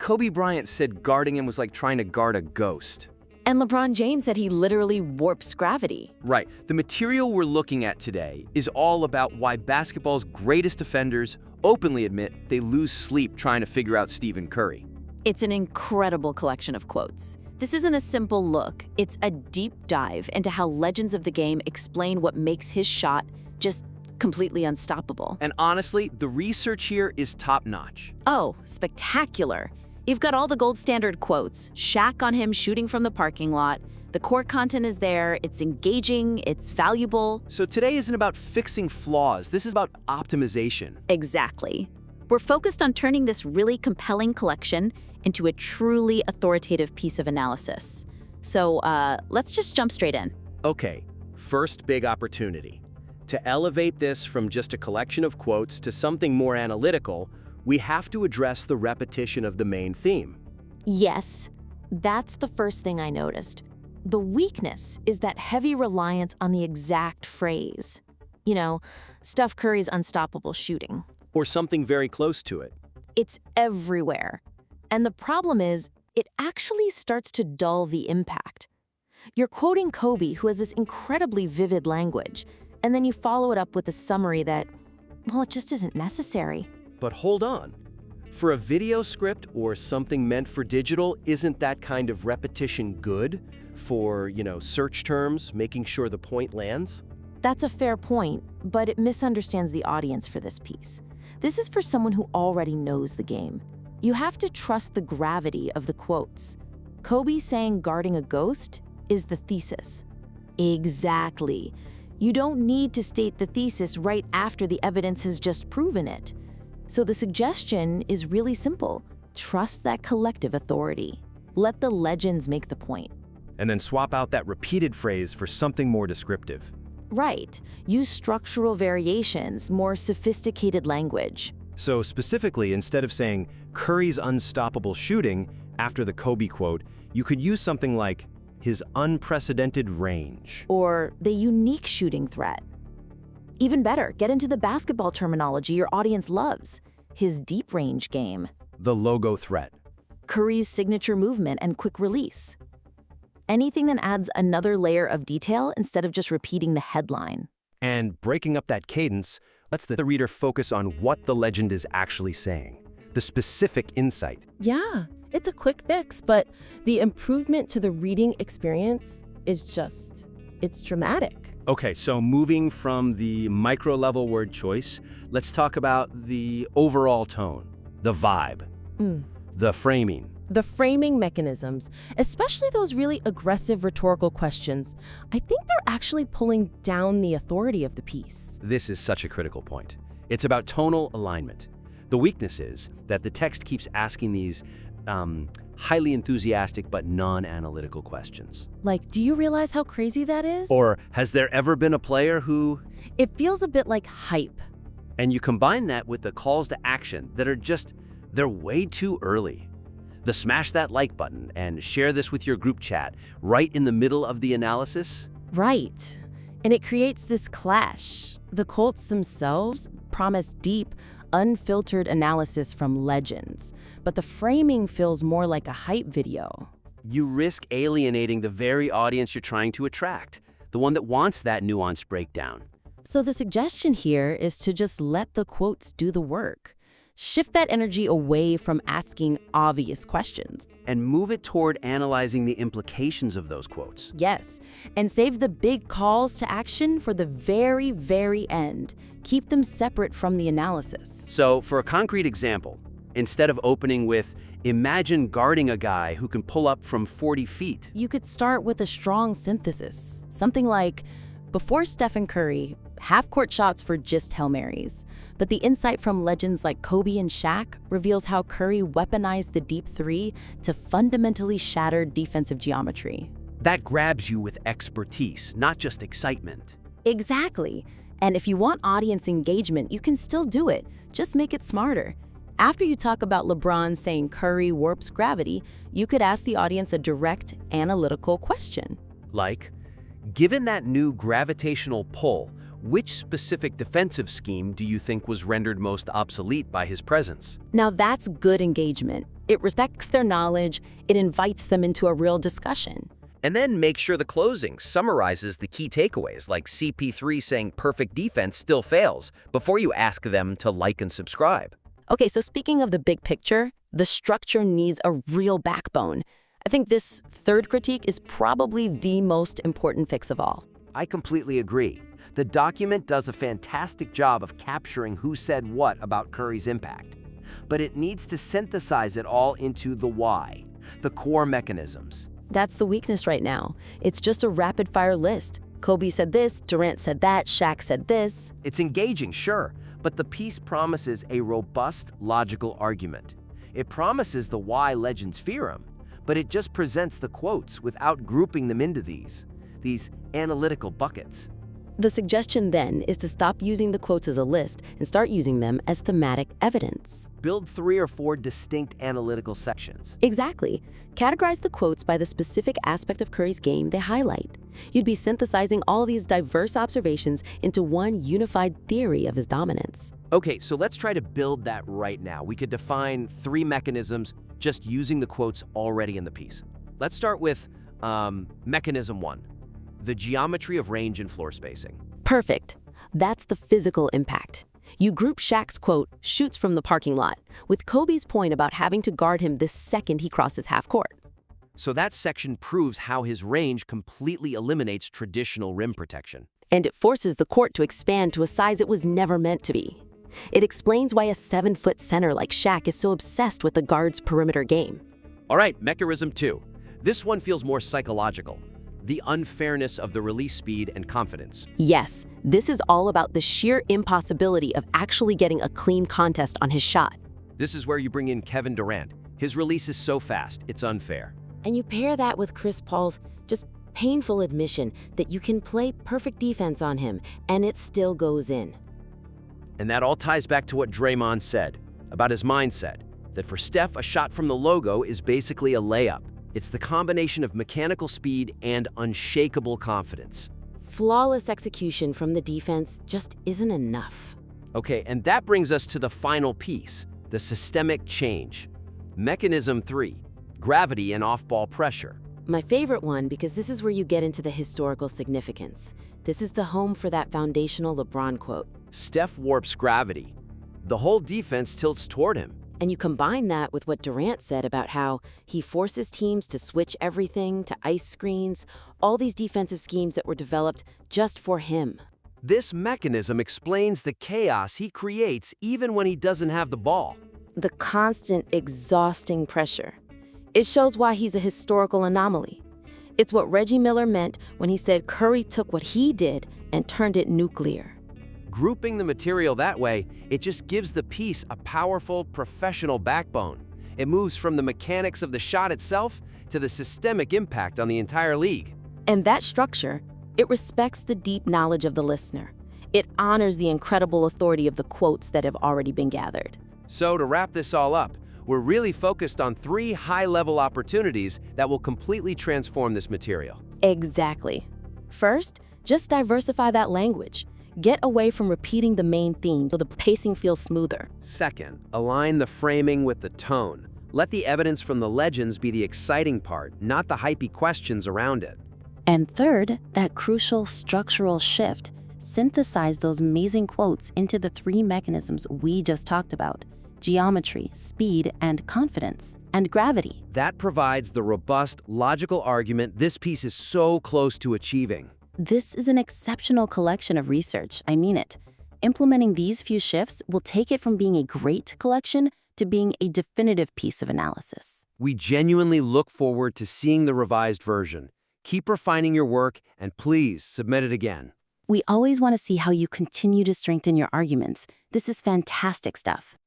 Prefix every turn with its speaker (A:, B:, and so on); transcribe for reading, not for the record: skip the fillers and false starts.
A: Kobe Bryant said guarding him was like trying to guard a ghost.
B: And LeBron James said he literally warps gravity.
A: Right. The material we're looking at today is all about why basketball's greatest defenders openly admit they lose sleep trying to figure out Stephen Curry.
B: It's an incredible collection of quotes. This isn't a simple look. It's a deep dive into how legends of the game explain what makes his shot just completely unstoppable.
A: And honestly, the research here is top-notch.
B: Oh, spectacular. You've got all the gold standard quotes, Shaq on him shooting from the parking lot. The core content is there, it's engaging, it's valuable.
A: So today isn't about fixing flaws, this is about optimization.
B: Exactly. We're focused on turning this really compelling collection into a truly authoritative piece of analysis. So let's just jump straight in.
A: Okay, first big opportunity. To elevate this from just a collection of quotes to something more analytical, we have to address the repetition of the main theme.
C: Yes, that's the first thing I noticed. The weakness is that heavy reliance on the exact phrase. You know, Steph Curry's unstoppable shooting.
A: Or something very close to it.
C: It's everywhere. And the problem is, it actually starts to dull the impact. You're quoting Kobe, who has this incredibly vivid language, and then you follow it up with a summary that, well, it just isn't necessary.
A: But hold on. For a video script or something meant for digital, isn't that kind of repetition good for, search terms, making sure the point lands?
C: That's a fair point, but it misunderstands the audience for this piece. This is for someone who already knows the game. You have to trust the gravity of the quotes. Kobe saying guarding a ghost is the thesis. Exactly. You don't need to state the thesis right after the evidence has just proven it. So the suggestion is really simple. Trust that collective authority. Let the legends make the point.
A: And then swap out that repeated phrase for something more descriptive.
C: Right. Use structural variations, more sophisticated language.
A: So specifically, instead of saying Curry's unstoppable shooting after the Kobe quote, you could use something like his unprecedented range.
C: Or the unique shooting threat. Even better, get into the basketball terminology your audience loves. His deep range game.
A: The logo threat.
C: Curry's signature movement and quick release. Anything that adds another layer of detail instead of just repeating the headline.
A: And breaking up that cadence lets the reader focus on what the legend is actually saying, the specific insight.
D: Yeah, it's a quick fix, but the improvement to the reading experience is it's dramatic.
A: Okay, so moving from the micro-level word choice, let's talk about the overall tone, the vibe, the framing.
D: The framing mechanisms, especially those really aggressive rhetorical questions, I think they're actually pulling down the authority of the piece.
A: This is such a critical point. It's about tonal alignment. The weakness is that the text keeps asking these highly enthusiastic but non-analytical questions.
D: Like, do you realize how crazy that is?
A: Or, has there ever been a player who...
D: It feels a bit like hype.
A: And you combine that with the calls to action that are they're way too early. The smash that like button and share this with your group chat right in the middle of the analysis.
D: Right. And it creates this clash. The quotes themselves promise deep, unfiltered analysis from legends, but the framing feels more like a hype video.
A: You risk alienating the very audience you're trying to attract, the one that wants that nuanced breakdown.
D: So the suggestion here is to just let the quotes do the work. Shift that energy away from asking obvious questions.
A: And move it toward analyzing the implications of those quotes.
D: Yes, and save the big calls to action for the very, very end. Keep them separate from the analysis.
A: So, for a concrete example, instead of opening with, imagine guarding a guy who can pull up from 40 feet.
D: You could start with a strong synthesis. Something like, before Steph and Curry, half-court shots for just Hail Marys. But the insight from legends like Kobe and Shaq reveals how Curry weaponized the deep three to fundamentally shatter defensive geometry.
A: That grabs you with expertise, not just excitement.
B: Exactly. And if you want audience engagement, you can still do it. Just make it smarter. After you talk about LeBron saying Curry warps gravity, you could ask the audience a direct, analytical question.
A: Like, given that new gravitational pull, Which specific defensive scheme do you think was rendered most obsolete by his presence?
B: Now that's good engagement. It respects their knowledge, it invites them into a real discussion.
A: And then make sure the closing summarizes the key takeaways, like CP3 saying perfect defense still fails, before you ask them to like and subscribe.
B: Okay, so speaking of the big picture, the structure needs a real backbone. I think this third critique is probably the most important fix of all.
A: I completely agree. The document does a fantastic job of capturing who said what about Curry's impact. But it needs to synthesize it all into the why, the core mechanisms.
B: That's the weakness right now. It's just a rapid-fire list. Kobe said this, Durant said that, Shaq said this.
A: It's engaging, sure, but the piece promises a robust, logical argument. It promises the why legends fear him, but it just presents the quotes without grouping them into these analytical buckets.
B: The suggestion then is to stop using the quotes as a list and start using them as thematic evidence.
A: Build 3 or 4 distinct analytical sections.
B: Exactly. Categorize the quotes by the specific aspect of Curry's game they highlight. You'd be synthesizing all these diverse observations into one unified theory of his dominance.
A: Okay, so let's try to build that right now. We could define 3 mechanisms just using the quotes already in the piece. Let's start with mechanism 1. The geometry of range and floor spacing.
B: Perfect. That's the physical impact. You group Shaq's quote, shoots from the parking lot, with Kobe's point about having to guard him the second he crosses half court.
A: So that section proves how his range completely eliminates traditional rim protection.
B: And it forces the court to expand to a size it was never meant to be. It explains why a 7-foot center like Shaq is so obsessed with the guard's perimeter game.
A: All right, mechanism 2. This one feels more psychological. The unfairness of the release speed and confidence.
B: Yes, this is all about the sheer impossibility of actually getting a clean contest on his shot.
A: This is where you bring in Kevin Durant. His release is so fast, it's unfair.
E: And you pair that with Chris Paul's just painful admission that you can play perfect defense on him, and it still goes in.
A: And that all ties back to what Draymond said about his mindset, that for Steph, a shot from the logo is basically a layup. It's the combination of mechanical speed and unshakable confidence.
E: Flawless execution from the defense just isn't enough.
A: Okay, and that brings us to the final piece, the systemic change. Mechanism 3, gravity and off-ball pressure.
E: My favorite one, because this is where you get into the historical significance. This is the home for that foundational LeBron quote.
A: Steph warps gravity. The whole defense tilts toward him.
E: And you combine that with what Durant said about how he forces teams to switch everything to ice screens, all these defensive schemes that were developed just for him.
A: This mechanism explains the chaos he creates even when he doesn't have the ball.
C: The constant, exhausting pressure. It shows why he's a historical anomaly. It's what Reggie Miller meant when he said Curry took what he did and turned it nuclear.
A: Grouping the material that way, it just gives the piece a powerful, professional backbone. It moves from the mechanics of the shot itself to the systemic impact on the entire league.
C: And that structure, it respects the deep knowledge of the listener. It honors the incredible authority of the quotes that have already been gathered.
A: So to wrap this all up, we're really focused on 3 high-level opportunities that will completely transform this material.
C: Exactly. First, just diversify that language. Get away from repeating the main theme so the pacing feels smoother.
A: Second, align the framing with the tone. Let the evidence from the legends be the exciting part, not the hypey questions around it.
D: And third, that crucial structural shift. Synthesize those amazing quotes into the 3 mechanisms we just talked about: geometry, speed, and confidence, and gravity.
A: That provides the robust, logical argument this piece is so close to achieving.
D: This is an exceptional collection of research, I mean it. Implementing these few shifts will take it from being a great collection to being a definitive piece of analysis.
A: We genuinely look forward to seeing the revised version. Keep refining your work, and please submit it again.
D: We always want to see how you continue to strengthen your arguments. This is fantastic stuff.